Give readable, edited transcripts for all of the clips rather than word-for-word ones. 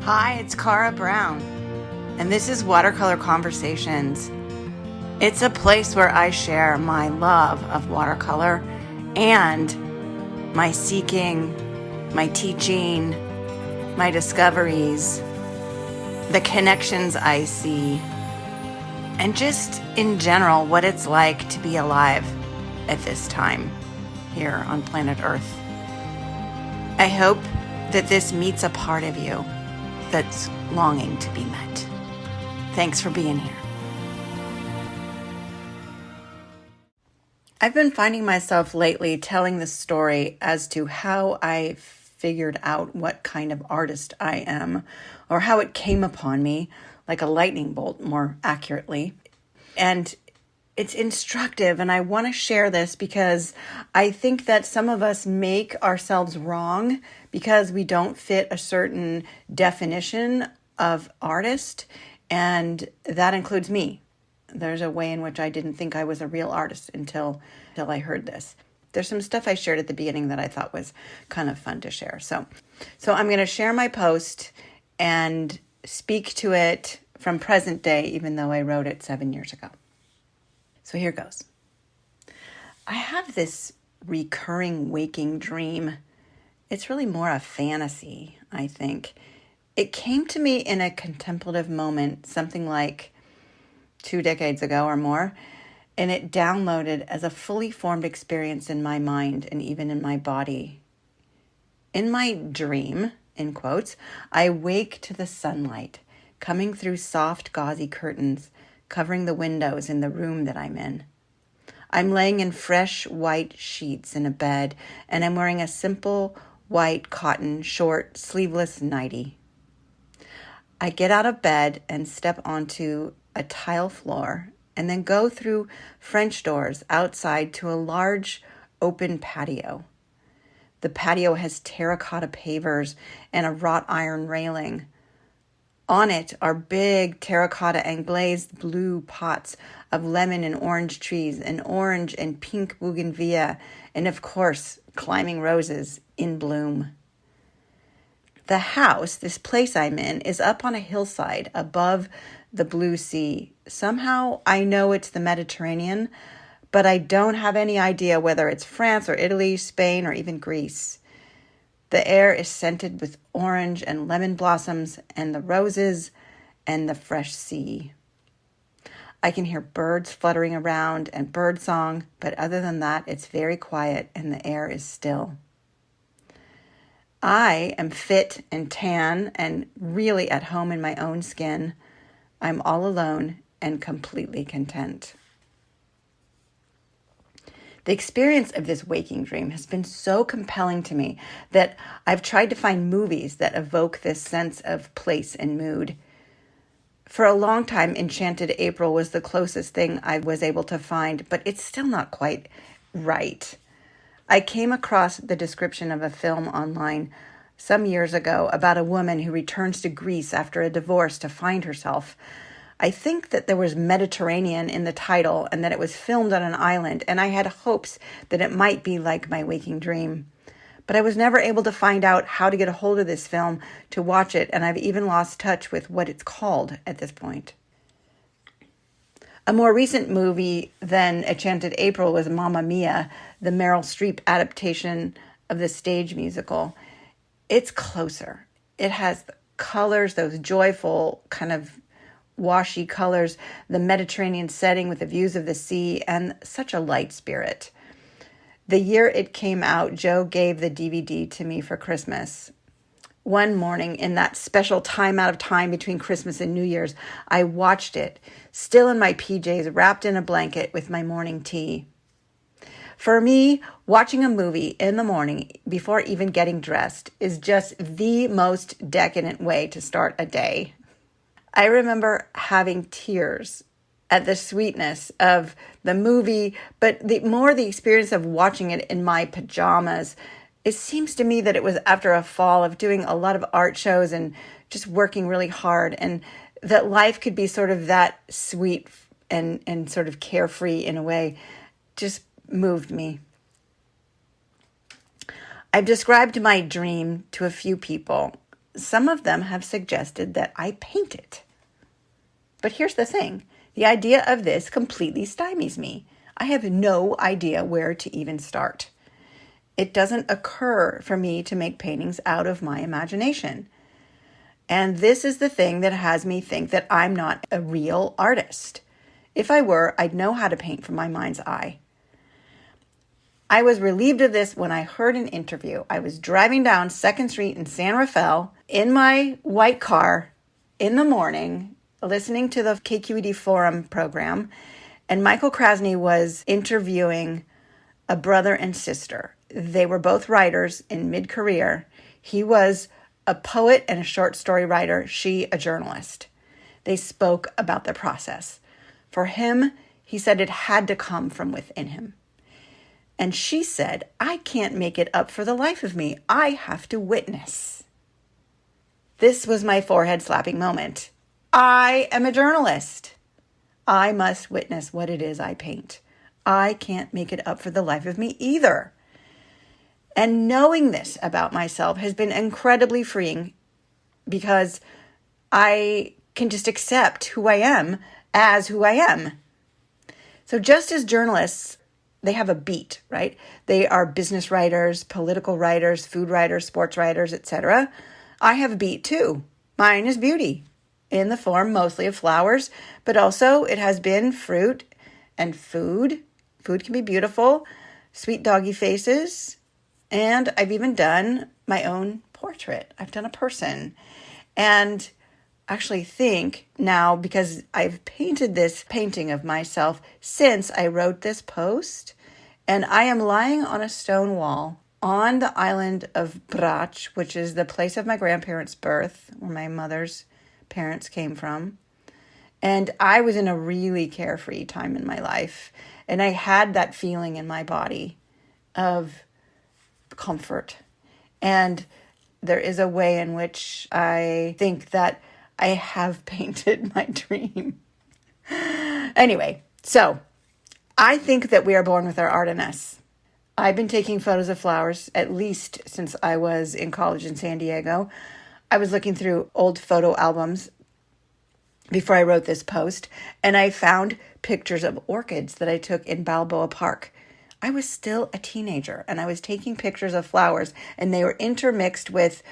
Hi, it's Cara Brown, and this is Watercolor Conversations. It's a place where I share my love of watercolor and my seeking, my teaching, my discoveries, the connections I see, and just in general what it's like to be alive at this time here on planet Earth. I hope that this meets a part of you that's longing to be met. Thanks for being here. I've been finding myself lately telling the story as to how I figured out what kind of artist I am, or how it came upon me, like a lightning bolt, more accurately. And it's instructive, and I want to share this because I think that some of us make ourselves wrong because we don't fit a certain definition of artist, and that includes me. There's a way in which I didn't think I was a real artist until I heard this. There's some stuff I shared at the beginning that I thought was kind of fun to share. So I'm going to share my post and speak to it from present day, even though I wrote it 7 years ago. So here goes. I have this recurring waking dream. It's really more a fantasy, I think. It came to me in a contemplative moment, something like 2 decades ago or more, and it downloaded as a fully formed experience in my mind and even in my body. In my dream, in quotes, I wake to the sunlight coming through soft, gauzy curtains, covering the windows in the room that I'm in. I'm laying in fresh white sheets in a bed, and I'm wearing a simple white cotton short sleeveless nightie. I get out of bed and step onto a tile floor and then go through French doors outside to a large open patio. The patio has terracotta pavers and a wrought iron railing. On it are big terracotta and glazed blue pots of lemon and orange trees, and orange and pink bougainvillea, and of course, climbing roses in bloom. The house, this place I'm in, is up on a hillside above the blue sea. Somehow I know it's the Mediterranean, but I don't have any idea whether it's France or Italy, Spain, or even Greece. The air is scented with orange and lemon blossoms and the roses and the fresh sea. I can hear birds fluttering around and bird song, but other than that, it's very quiet and the air is still. I am fit and tan and really at home in my own skin. I'm all alone and completely content. The experience of this waking dream has been so compelling to me that I've tried to find movies that evoke this sense of place and mood. For a long time, Enchanted April was the closest thing I was able to find, but it's still not quite right. I came across the description of a film online some years ago about a woman who returns to Greece after a divorce to find herself. I think that there was Mediterranean in the title and that it was filmed on an island, and I had hopes that it might be like my waking dream. But I was never able to find out how to get a hold of this film to watch it, and I've even lost touch with what it's called at this point. A more recent movie than Enchanted April was Mamma Mia, the Meryl Streep adaptation of the stage musical. It's closer. It has the colors, those joyful kind of washy colors, the Mediterranean setting with the views of the sea, and such a light spirit. The year it came out, Joe gave the DVD to me for Christmas. One morning, in that special time out of time between Christmas and New Year's, I watched it, still in my PJs, wrapped in a blanket with my morning tea. For me, watching a movie in the morning before even getting dressed is just the most decadent way to start a day. I remember having tears at the sweetness of the movie, but the experience of watching it in my pajamas. It seems to me that it was after a fall of doing a lot of art shows and just working really hard, and that life could be sort of that sweet and sort of carefree in a way, just moved me. I've described my dream to a few people. some of them have suggested that I paint it. But here's the thing. The idea of this completely stymies me. I have no idea where to even start. It doesn't occur for me to make paintings out of my imagination. And this is the thing that has me think that I'm not a real artist. If I were, I'd know how to paint from my mind's eye. I was relieved of this when I heard an interview. I was driving down 2nd Street in San Rafael in my white car in the morning, listening to the KQED Forum program, and Michael Krasny was interviewing a brother and sister. They were both writers in mid-career. He was a poet and a short story writer, she a journalist. They spoke about the process. For him, he said it had to come from within him. And she said, I can't make it up for the life of me. I have to witness. This was my forehead slapping moment. I am a journalist. I must witness what it is I paint. I can't make it up for the life of me either. And knowing this about myself has been incredibly freeing because I can just accept who I am as who I am. So just as journalists, they have a beat, right? They are business writers, political writers, food writers, sports writers, etc. I have a beat too. Mine is beauty in the form mostly of flowers, but also it has been fruit and food. Food can be beautiful, sweet doggy faces, and I've even done my own portrait. I've done a person. And actually think now, because I've painted this painting of myself since I wrote this post, and I am lying on a stone wall on the island of Brač, which is the place of my grandparents' birth, where my mother's parents came from. And I was in a really carefree time in my life, and I had that feeling in my body of comfort. And there is a way in which I think that I have painted my dream. Anyway, so I think that we are born with our art in us. I've been taking photos of flowers at least since I was in college in San Diego. I was looking through old photo albums before I wrote this post, and I found pictures of orchids that I took in Balboa Park. I was still a teenager, and I was taking pictures of flowers, and they were intermixed with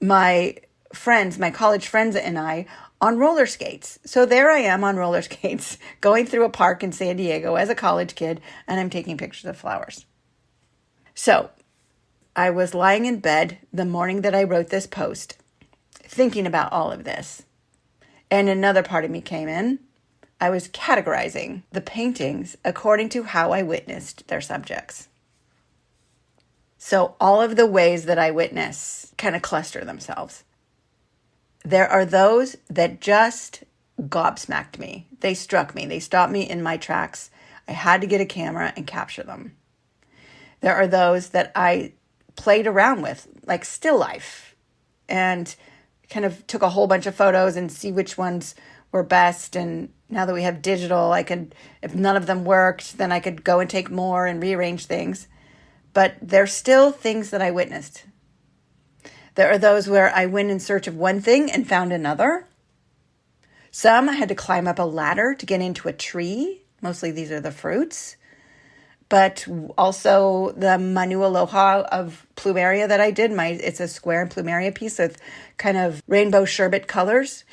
my friends, my college friends and I, on roller skates. So there I am on roller skates, going through a park in San Diego as a college kid, and I'm taking pictures of flowers. So I was lying in bed the morning that I wrote this post, thinking about all of this. And another part of me came in. I was categorizing the paintings according to how I witnessed their subjects. So all of the ways that I witness kind of cluster themselves. There are those that just gobsmacked me. They struck me. They stopped me in my tracks. I had to get a camera and capture them. There are those that I played around with, like still life, and kind of took a whole bunch of photos and see which ones were best. And now that we have digital, I could, if none of them worked, then I could go and take more and rearrange things. But there's still things that I witnessed. There are those where I went in search of one thing and found another. Some I had to climb up a ladder to get into a tree. Mostly these are the fruits. But also the Manu Aloha of Plumeria that I did. It's a square and Plumeria piece with kind of rainbow sherbet colors.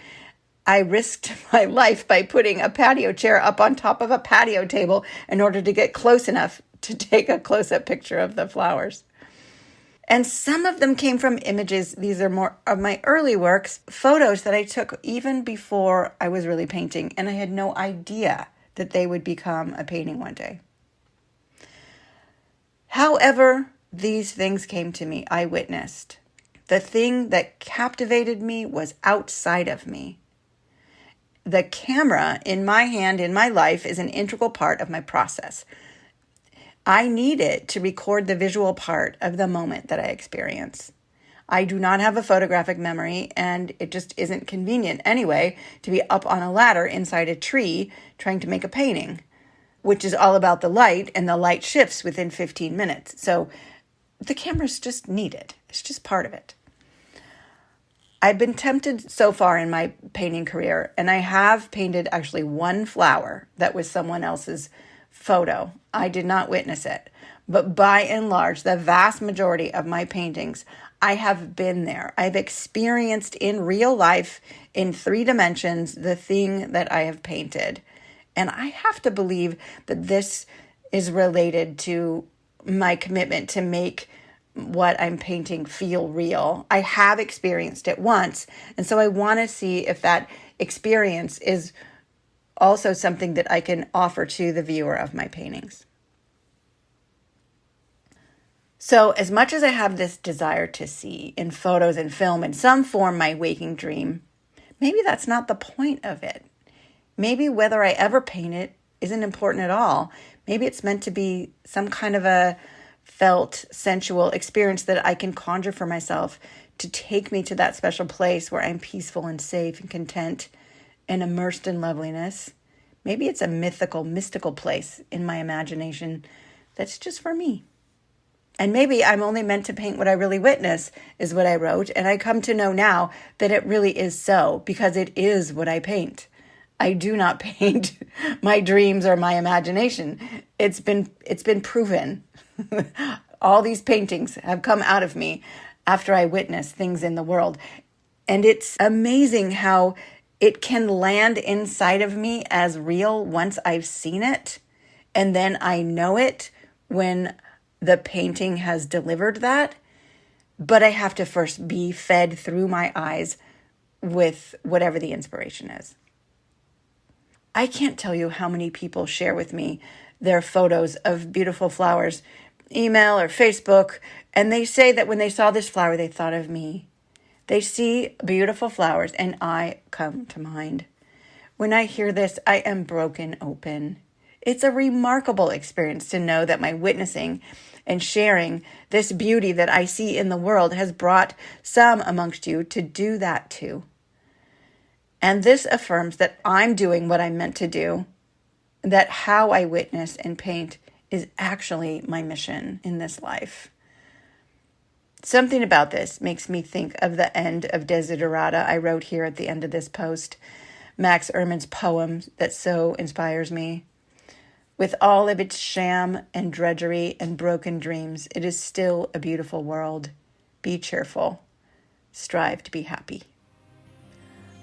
I risked my life by putting a patio chair up on top of a patio table in order to get close enough to take a close-up picture of the flowers. And some of them came from images. These are more of my early works, photos that I took even before I was really painting, and I had no idea that they would become a painting one day. However, these things came to me, I witnessed. The thing that captivated me was outside of me. The camera in my hand, in my life, is an integral part of my process. I need it to record the visual part of the moment that I experience. I do not have a photographic memory, and it just isn't convenient anyway to be up on a ladder inside a tree trying to make a painting, which is all about the light, and the light shifts within 15 minutes. So the camera's just needed. It's just part of it. I've been tempted so far in my painting career, and I have painted actually one flower that was someone else's photo. I did not witness it. But by and large, the vast majority of my paintings, I have been there. I've experienced in real life, in 3 dimensions, the thing that I have painted. And I have to believe that this is related to my commitment to make what I'm painting feel real. I have experienced it once, and so I want to see if that experience is also something that I can offer to the viewer of my paintings. So as much as I have this desire to see in photos and film in some form my waking dream, maybe that's not the point of it. Maybe whether I ever paint it isn't important at all. Maybe it's meant to be some kind of a felt sensual experience that I can conjure for myself to take me to that special place where I'm peaceful and safe and content and immersed in loveliness. Maybe it's a mythical, mystical place in my imagination that's just for me. And maybe I'm only meant to paint what I really witness, is what I wrote. And I come to know now that it really is so, because it is what I paint. I do not paint my dreams or my imagination. It's been proven. All these paintings have come out of me after I witness things in the world. And it's amazing how it can land inside of me as real once I've seen it. And then I know it when the painting has delivered that. But I have to first be fed through my eyes with whatever the inspiration is. I can't tell you how many people share with me their photos of beautiful flowers, email or Facebook, and they say that when they saw this flower, they thought of me. They see beautiful flowers and I come to mind. When I hear this, I am broken open. It's a remarkable experience to know that my witnessing and sharing this beauty that I see in the world has brought some amongst you to do that too. And this affirms that I'm doing what I'm meant to do, that how I witness and paint is actually my mission in this life. Something about this makes me think of the end of Desiderata I wrote here at the end of this post, Max Ehrmann's poem that so inspires me. With all of its sham and drudgery and broken dreams, it is still a beautiful world. Be cheerful. Strive to be happy.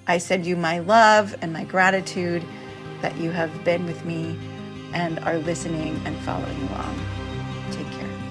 I send you my love and my gratitude that you have been with me and are listening and following along. Take care.